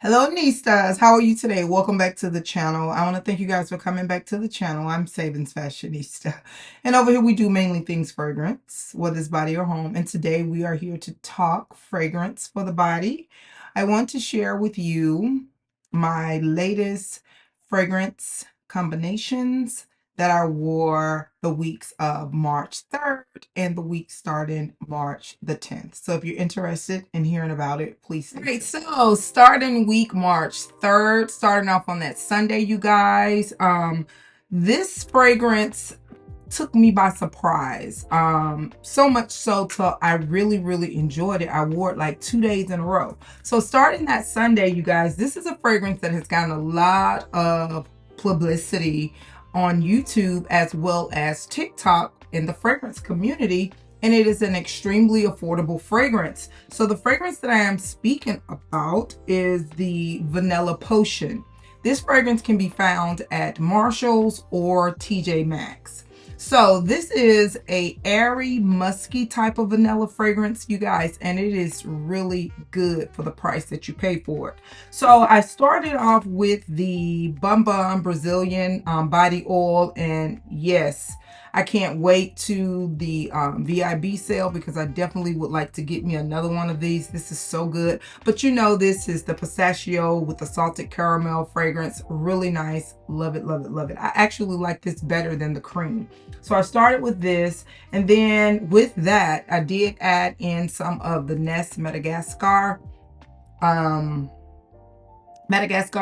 Hello, Nistas. How are you today? Welcome back to the channel. I want to thank you guys for coming back to the channel. I'm SavingsFashionista. And over here, we do mainly things fragrance, whether it's body or home. And today we are here to talk fragrance for the body. I want to share with you my latest fragrance combinations that I wore the weeks of March 3rd and the week starting March the 10th. So if you're interested in hearing about it, please stay tuned. So starting week March 3rd, starting off on that Sunday, you guys. This fragrance took me by surprise. So much so till I really enjoyed it. I wore it like 2 days in a row. So starting that Sunday, you guys, this is a fragrance that has gotten a lot of publicity on YouTube as well as TikTok in the fragrance community, and it is an extremely affordable fragrance. So the fragrance that I am speaking about is the Vanilla Potion. This fragrance can be found at Marshall's or TJ Maxx. So this is a airy, musky type of vanilla fragrance, you guys, and it is really good for the price that you pay for it. So I started off with the Bum Bum Brazilian body oil, and yes, I can't wait to the VIB sale because I definitely would like to get me another one of these. This is so good. But you know, this is the pistachio with the salted caramel fragrance. Really nice. Love it, love it, love it. I actually like this better than the cream. So I started with this, and then with that, I did add in some of the Nest Madagascar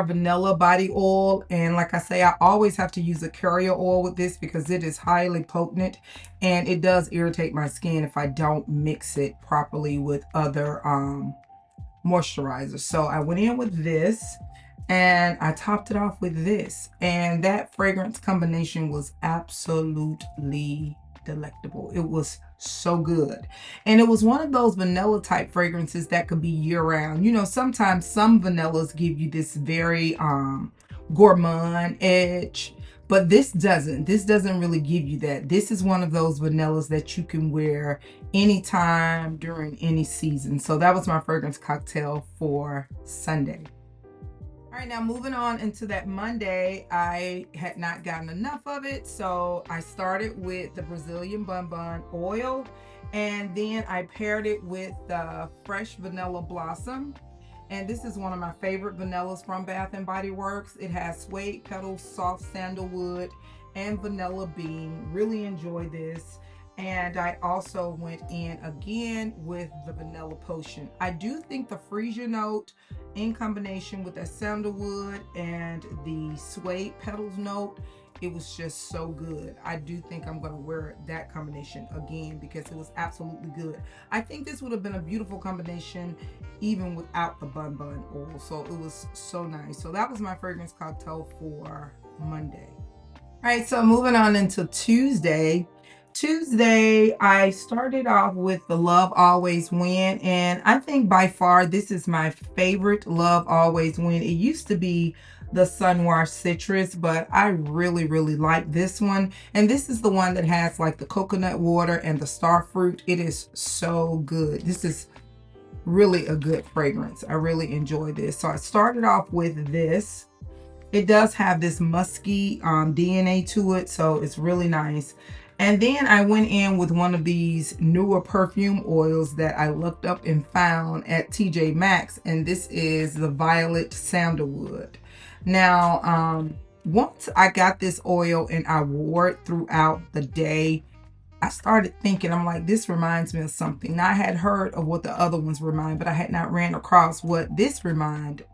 vanilla body oil. And like I say, I always have to use a carrier oil with this because it is highly potent and it does irritate my skin if I don't mix it properly with other moisturizers. So I went in with this and I topped it off with this, and that fragrance combination was absolutely delectable. It was so good, and it was one of those vanilla type fragrances that could be year round. You know, sometimes some vanillas give you this very gourmand edge, but this doesn't really give you that. This is one of those vanillas that you can wear anytime during any season. So that was my fragrance cocktail for Sunday. All right, now moving on into that Monday, I had not gotten enough of it, so I started with the Brazilian Bun Bun oil, and then I paired it with the Fresh Vanilla Blossom. And this is one of my favorite vanillas from Bath and Body Works. It has suede petals, soft sandalwood, and vanilla bean. Really enjoy this. And I also went in again with the Vanilla Potion. I do think the freesia note in combination with that sandalwood and the suede petals note, it was just so good. I do think I'm going to wear that combination again because it was absolutely good. I think this would have been a beautiful combination even without the Bun Bun oil. So it was so nice. So that was my fragrance cocktail for Monday. All right, so moving on into Tuesday. Tuesday, I started off with the Love Always Win, and I think by far this is my favorite Love Always Win. It used to be the Sunwash Citrus, but I really like this one. And this is the one that has like the coconut water and the star fruit. It is so good. This is really a good fragrance. I really enjoy this. So I started off with this. It does have this musky DNA to it, so it's really nice. And then I went in with one of these newer perfume oils that I looked up and found at TJ Maxx, and this is the Violet Sandalwood. Now, once I got this oil and I wore it throughout the day, I started thinking, I'm like, this reminds me of something. Now, I had heard of what the other ones remind, but I had not ran across what this reminded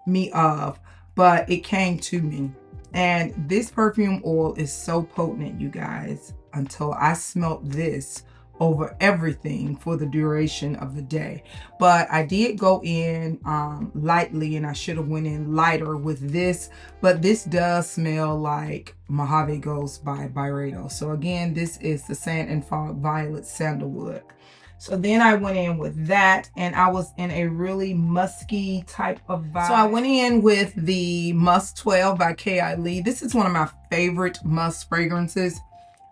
me of, but it came to me. And this perfume oil is so potent, you guys, until I smelt this over everything for the duration of the day. But I did go in lightly, and I should have went in lighter with this, but this does smell like Mojave Ghost by Byredo. So again, this is the Sand and Fog Violet Sandalwood. So then I went in with that, and I was in a really musky type of vibe. So I went in with the Musk 12 by KayAli. This is one of my favorite Musk fragrances.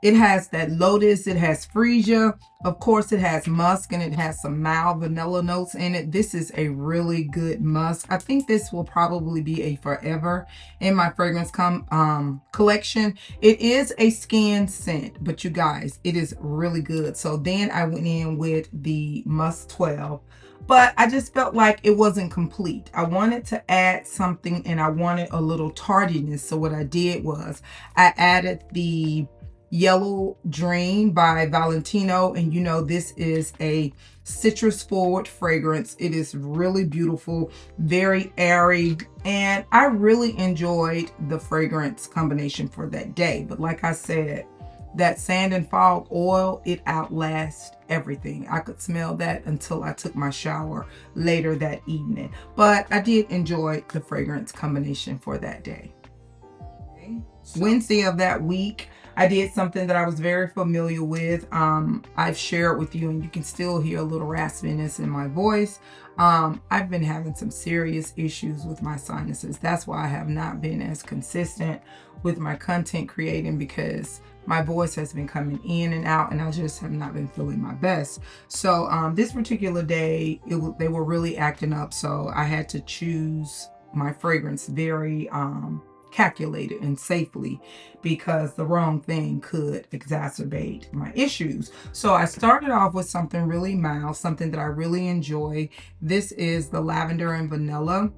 It has that lotus, it has freesia, of course it has musk, and it has some mild vanilla notes in it. This is a really good musk. I think this will probably be a forever in my fragrance collection. It is a skin scent, but you guys, it is really good. So then I went in with the Musk 12, but I just felt like it wasn't complete. I wanted to add something, and I wanted a little tardiness. So what I did was I added the Yellow Dream by Valentino, and you know this is a citrus forward fragrance. It is really beautiful, very airy, and I really enjoyed the fragrance combination for that day. But like I said, that sand and fog oil, it outlasts everything. I could smell that until I took my shower later that evening. But I did enjoy the fragrance combination for that day. Wednesday of that week, I did something that I was very familiar with. I've shared with you, and you can still hear a little raspiness in my voice. I've been having some serious issues with my sinuses. That's why I have not been as consistent with my content creating, because my voice has been coming in and out, and I just have not been feeling my best. So this particular day, they were really acting up, so I had to choose my fragrance very calculated and safely, because the wrong thing could exacerbate my issues. So I started off with something really mild, something that I really enjoy. This is the Lavender and Vanilla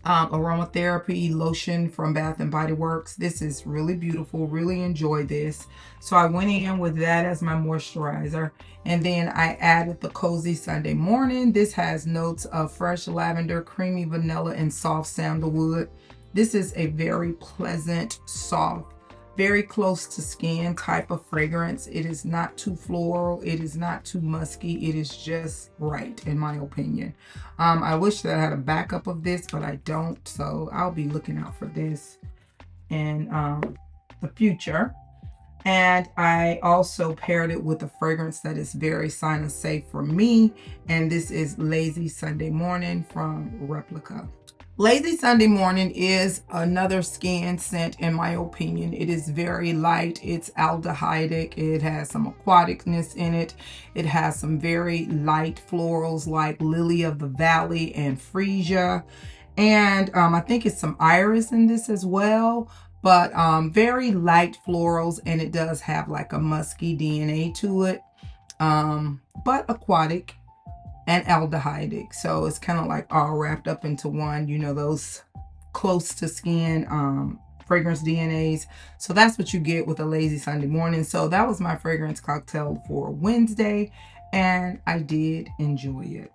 aromatherapy lotion from Bath and Body Works. This is really beautiful, really enjoy this. So I went in with that as my moisturizer, and then I added the Cozy Sunday Morning. This has notes of fresh lavender, creamy vanilla, and soft sandalwood. This is a very pleasant, soft, very close to skin type of fragrance. It is not too floral. It is not too musky. It is just right, in my opinion. I wish that I had a backup of this, but I don't. So I'll be looking out for this in the future. And I also paired it with a fragrance that is very sinus safe for me. And this is Lazy Sunday Morning from Replica. Lazy Sunday Morning is another skin scent, in my opinion. It is very light. It's aldehydic. It has some aquaticness in it. It has some very light florals like Lily of the Valley and Freesia. And I think it's some iris in this as well. But very light florals, and it does have like a musky DNA to it. But aquatic and aldehydic, so it's kind of like all wrapped up into one, you know, those close to skin fragrance DNAs. So that's what you get with a Lazy Sunday Morning. So that was my fragrance cocktail for Wednesday, and I did enjoy it.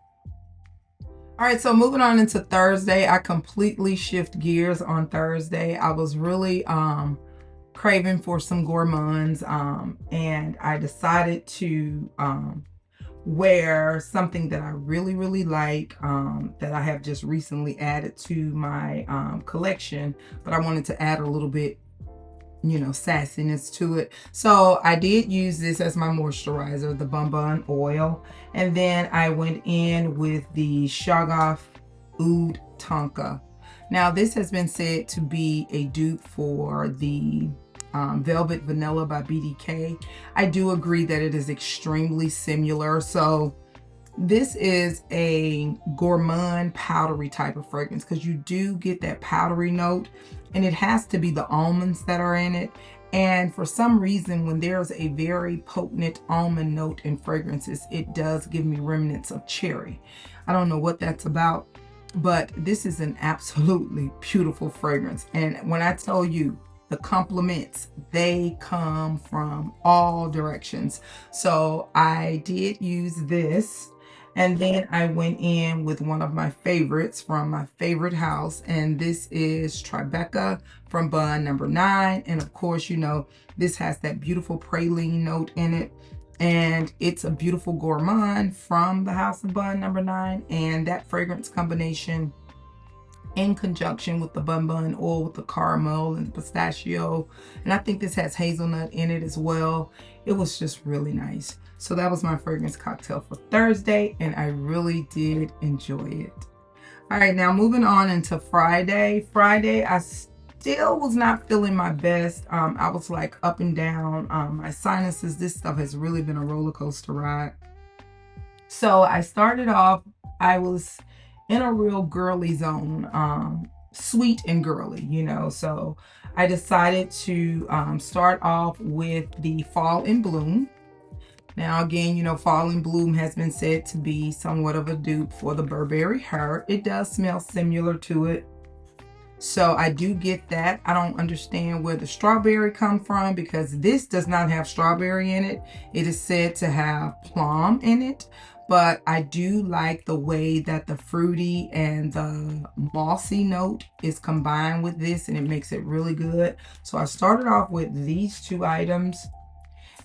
All right, so moving on into Thursday, I completely shift gears on Thursday. I was really craving for some gourmands, and I decided to wear something that I really like, that I have just recently added to my collection, but I wanted to add a little bit, you know, sassiness to it. So I did use this as my moisturizer, the Bon oil, and then I went in with the Shaghaf Oud Tonka. Now this has been said to be a dupe for the Velvet Vanilla by BDK. I do agree that it is extremely similar. So this is a gourmand powdery type of fragrance, because you do get that powdery note, and it has to be the almonds that are in it. And for some reason, when there's a very potent almond note in fragrances, it does give me remnants of cherry. I don't know what that's about, but this is an absolutely beautiful fragrance. And when I tell you, the compliments, they come from all directions. So I did use this, and then I went in with one of my favorites from my favorite house, and this is Tribeca from Bun Number 9. And of course, you know, this has that beautiful praline note in it, and it's a beautiful gourmand from the house of Bun Number 9. And that fragrance combination, in conjunction with the Bon oil with the caramel and the pistachio, and I think this has hazelnut in it as well, it was just really nice. So that was my fragrance cocktail for Thursday, and I really did enjoy it. All right, now moving on into Friday. Friday, I still was not feeling my best. I was like up and down. My sinuses, this stuff has really been a roller coaster ride. So I started off, I was in a real girly zone, sweet and girly, you know. So I decided to start off with the Fall in Bloom. Now again, you know, Fall in Bloom has been said to be somewhat of a dupe for the Burberry Her. It does smell similar to it. So I do get that. I don't understand where the strawberry come from, because this does not have strawberry in it. It is said to have plum in it. But I do like the way that the fruity and the mossy note is combined with this, and it makes it really good. So I started off with these two items.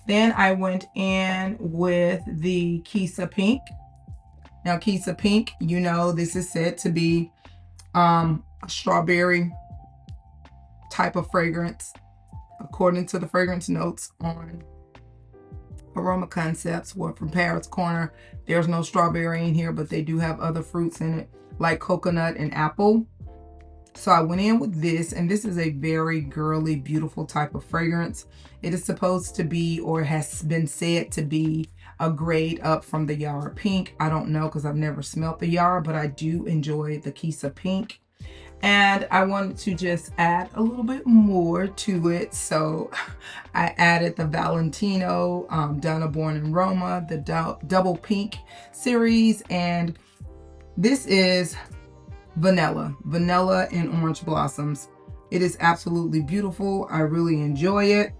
Then I went in with the Kisa Pink. Now Kisa Pink, you know, this is said to be a strawberry type of fragrance, according to the fragrance notes on Aroma Concepts. Well, from Paris Corner, there's no strawberry in here, but they do have other fruits in it, like coconut and apple. So I went in with this, and this is a very girly, beautiful type of fragrance. It is supposed to be, or has been said to be, a grade up from the Yara Pink. I don't know, because I've never smelled the Yara, but I do enjoy the Kisa Pink. And I wanted to just add a little bit more to it. So I added the Valentino Donna Born in Roma, the Double Pink series. And this is vanilla and orange blossoms. It is absolutely beautiful. I really enjoy it.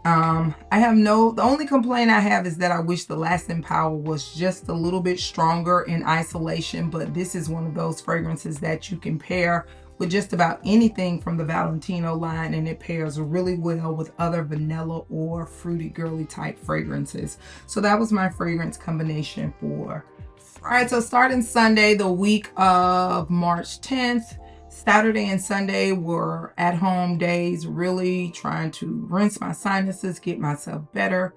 The only complaint I have is that I wish the lasting power was just a little bit stronger in isolation, but this is one of those fragrances that you can pair with just about anything from the Valentino line, and it pairs really well with other vanilla or fruity girly type fragrances. So that was my fragrance combination for. All right, so starting Sunday, the week of March 10th, Saturday and Sunday were at-home days, really trying to rinse my sinuses, get myself better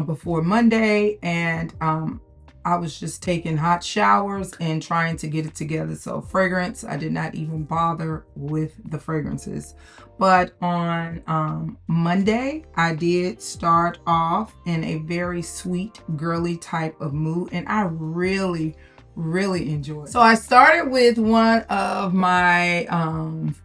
before Monday. And I was just taking hot showers and trying to get it together. So fragrance, I did not even bother with the fragrances. But on Monday, I did start off in a very sweet, girly type of mood, and I really enjoyed it. So I started with one of my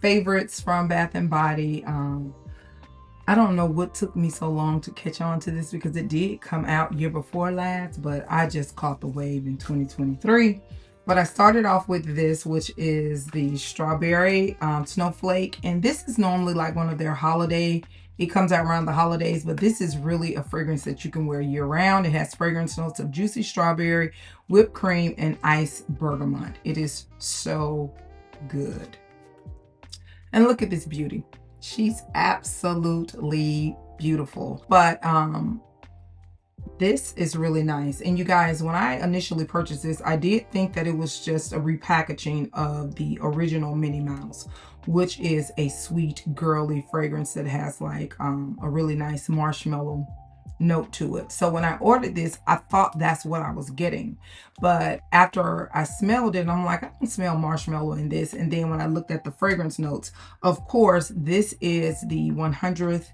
favorites from Bath & Body. I don't know what took me so long to catch on to this, because it did come out year before last, but I just caught the wave in 2023. But I started off with this, which is the Strawberry Snowflake. And this is normally like one of their holiday, it comes out around the holidays, but this is really a fragrance that you can wear year round. It has fragrance notes of juicy strawberry, whipped cream, and iced bergamot. It is so good. And look at this beauty. She's absolutely beautiful. But this is really nice. And you guys, when I initially purchased this, I did think that it was just a repackaging of the original Minnie Mouse, which is a sweet girly fragrance that has like a really nice marshmallow note to it. So when I ordered this, I thought that's what I was getting. But after I smelled it, I'm like, I don't smell marshmallow in this. And then when I looked at the fragrance notes, of course, this is the 100th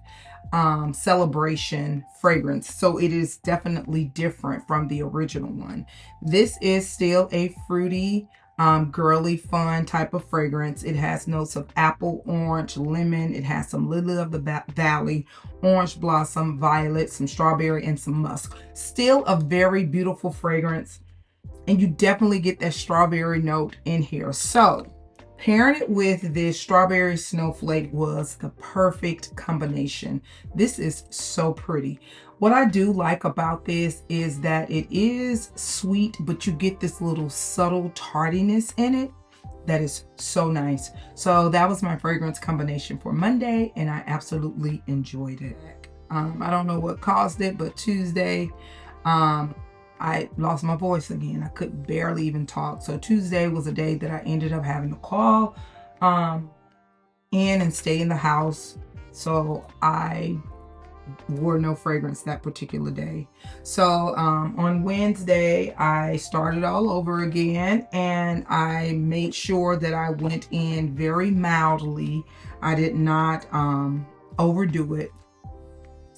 celebration fragrance. So it is definitely different from the original one. This is still a fruity, girly, fun type of fragrance. It has notes of apple, orange, lemon. It has some lily of the valley, orange blossom, violet, some strawberry, and some musk. Still a very beautiful fragrance, and you definitely get that strawberry note in here. So pairing it with this Strawberry Snowflake was the perfect combination. This is so pretty. What I do like about this is that it is sweet, but you get this little subtle tardiness in it that is so nice. So that was my fragrance combination for Monday, and I absolutely enjoyed it. I don't know what caused it, but Tuesday, I lost my voice again. I could barely even talk. So Tuesday was a day that I ended up having to call in and stay in the house. So I wore no fragrance that particular day. So on Wednesday, I started all over again, and I made sure that I went in very mildly. I did not overdo it.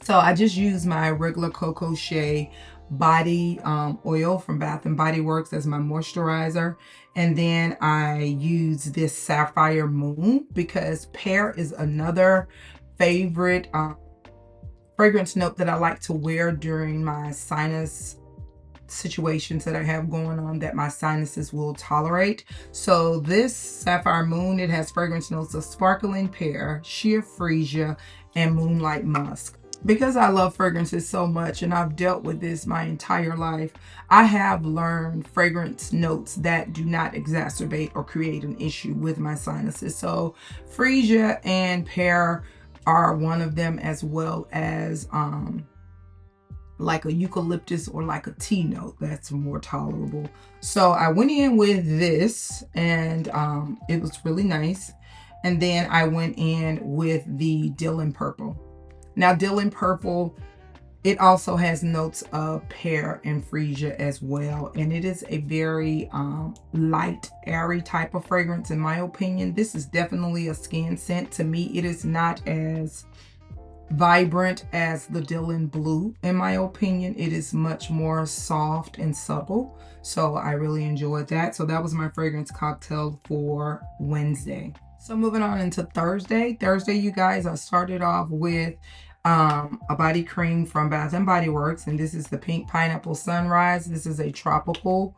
So I just used my regular Coco Shea body oil from Bath and Body Works as my moisturizer. And then I use this Sapphire Moon because pear is another favorite fragrance note that I like to wear during my sinus situations that I have going on that my sinuses will tolerate. So this Sapphire Moon, it has fragrance notes of sparkling pear, sheer freesia, and moonlight musk. Because I love fragrances so much and I've dealt with this my entire life, I have learned fragrance notes that do not exacerbate or create an issue with my sinuses. So freesia and pear are one of them, as well as like a eucalyptus or like a tea note that's more tolerable. So I went in with this, and it was really nice. And then I went in with the Dylan Purple. Now Dylan Purple, it also has notes of pear and freesia as well, and it is a very light, airy type of fragrance in my opinion. This is definitely a skin scent. To me, it is not as vibrant as the Dylan Blue in my opinion. It is much more soft and subtle, so I really enjoyed that. So that was my fragrance cocktail for Wednesday. So moving on into Thursday, you guys, I started off with a body cream from Bath and Body Works, and this is the Pink Pineapple Sunrise. This is a tropical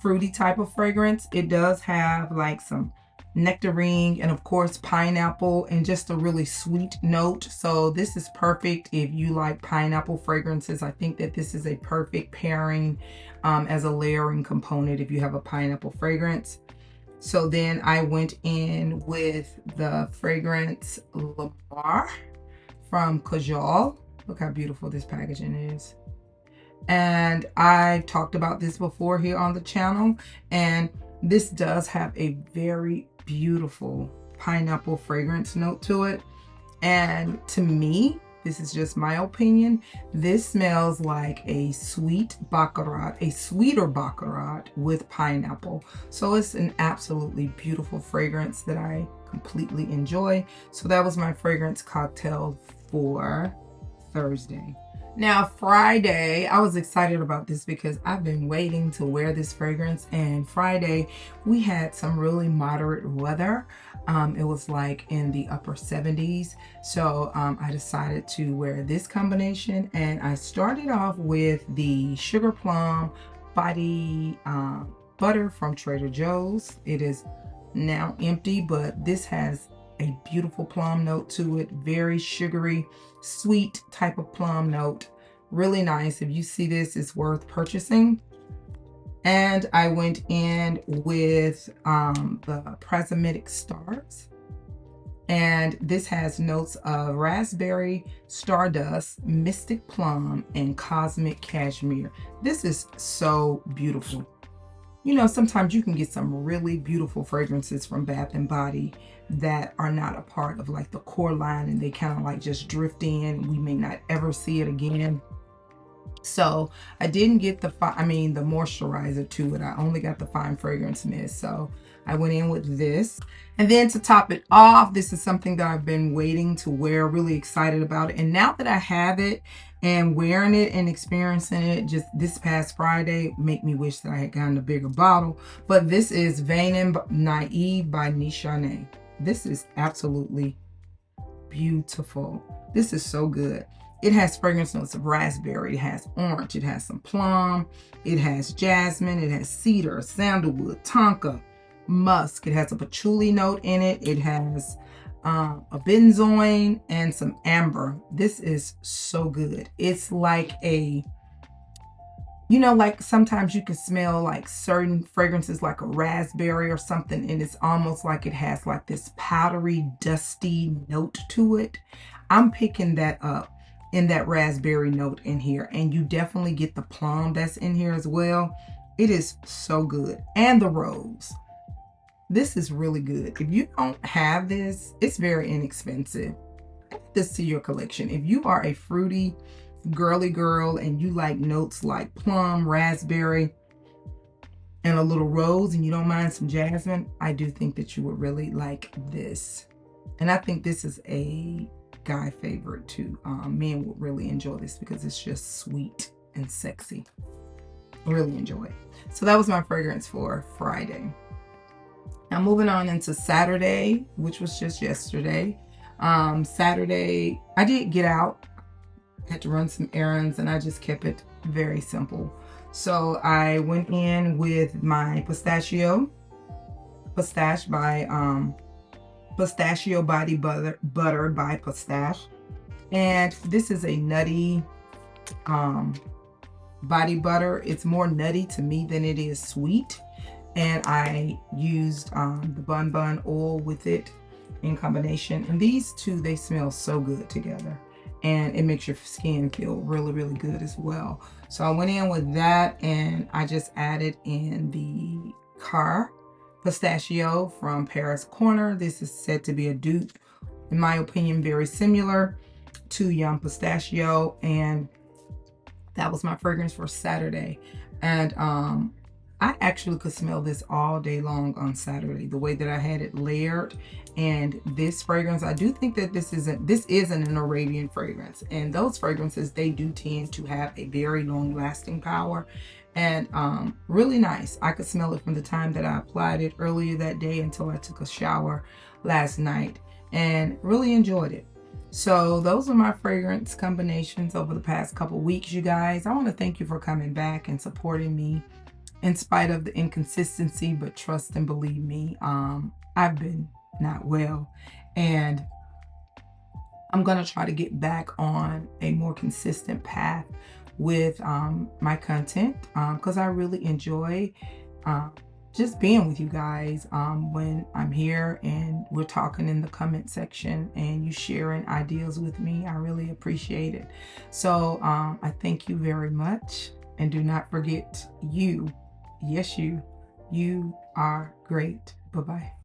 fruity type of fragrance. It does have like some nectarine and of course pineapple and just a really sweet note. So this is perfect if you like pineapple fragrances. I think that this is a perfect pairing as a layering component if you have a pineapple fragrance. So then I went in with the fragrance Lamar from Kajal. Look how beautiful this packaging is. And I've talked about this before here on the channel, and this does have a very beautiful pineapple fragrance note to it. And to me, this is just my opinion, this smells like a sweet baccarat, a sweeter baccarat with pineapple. So it's an absolutely beautiful fragrance that I completely enjoy. So that was my fragrance cocktail for Thursday. Now Friday, I was excited about this because I've been waiting to wear this fragrance, and Friday we had some really moderate weather. It was like in the upper 70s. So I decided to wear this combination, and I started off with the Sugar Plum Body Butter from Trader Joe's. It is now empty, but this has a beautiful plum note to it, very sugary, sweet type of plum note. Really nice. If you see this, it's worth purchasing. And I went in with the Prismatic Stars, and this has notes of raspberry, stardust, mystic plum, and cosmic cashmere. This is so beautiful. You know, sometimes you can get some really beautiful fragrances from Bath and Body that are not a part of like the core line, and they kind of like just drift in. We may not ever see it again. So I didn't get the moisturizer to it. I only got the fine fragrance mist. So I went in with this. And then to top it off, this is something that I've been waiting to wear, really excited about it. And now that I have it and wearing it and experiencing it just this past Friday, make me wish that I had gotten a bigger bottle. But this is Vain and Naive by Nishane. This is absolutely beautiful. This is so good. It has fragrance notes of raspberry, it has orange, it has some plum, it has jasmine, it has cedar, sandalwood, tonka, musk. It has a patchouli note in it. It has a benzoin and some amber. This is so good. It's like a, you know, like sometimes you can smell like certain fragrances like a raspberry or something, and it's almost like it has like this powdery, dusty note to it. I'm picking that up in that raspberry note in here, and you definitely get the plum that's in here as well. It is so good. And the rose. This is really good. If you don't have this, it's very inexpensive. add this to your collection. If you are a fruity girly girl and you like notes like plum, raspberry, and a little rose, and you don't mind some jasmine, I do think that you would really like this. And I think this is a guy favorite too. Men would really enjoy this because it's just sweet and sexy. Really enjoy it. So that was my fragrance for Friday. Now moving on into Saturday, which was just yesterday. Saturday, I did get out, had to run some errands, and I just kept it very simple. So I went in with my Pistachio by Pistachio Body Butter by Pistache. And this is a nutty body butter. It's more nutty to me than it is sweet. And I used the Bun oil with it in combination. And these two, they smell so good together. And it makes your skin feel really, really good as well. So I went in with that, and I just added in the Car Pistachio from Paris Corner. This is said to be a dupe, in my opinion, very similar to Yum Pistachio. And that was my fragrance for Saturday. And I actually could smell this all day long on Saturday, the way that I had it layered. And this fragrance, I do think that this isn't an Arabian fragrance. And those fragrances, they do tend to have a very long lasting power, and really nice. I could smell it from the time that I applied it earlier that day until I took a shower last night, and really enjoyed it. So those are my fragrance combinations over the past couple weeks, you guys. I want to thank you for coming back and supporting me in spite of the inconsistency, but trust and believe me, I've been not well, and I'm gonna try to get back on a more consistent path with my content, because I really enjoy just being with you guys when I'm here and we're talking in the comment section and you sharing ideas with me. I really appreciate it. So I thank you very much, and do not forget, you, yes, you are great. Bye-bye.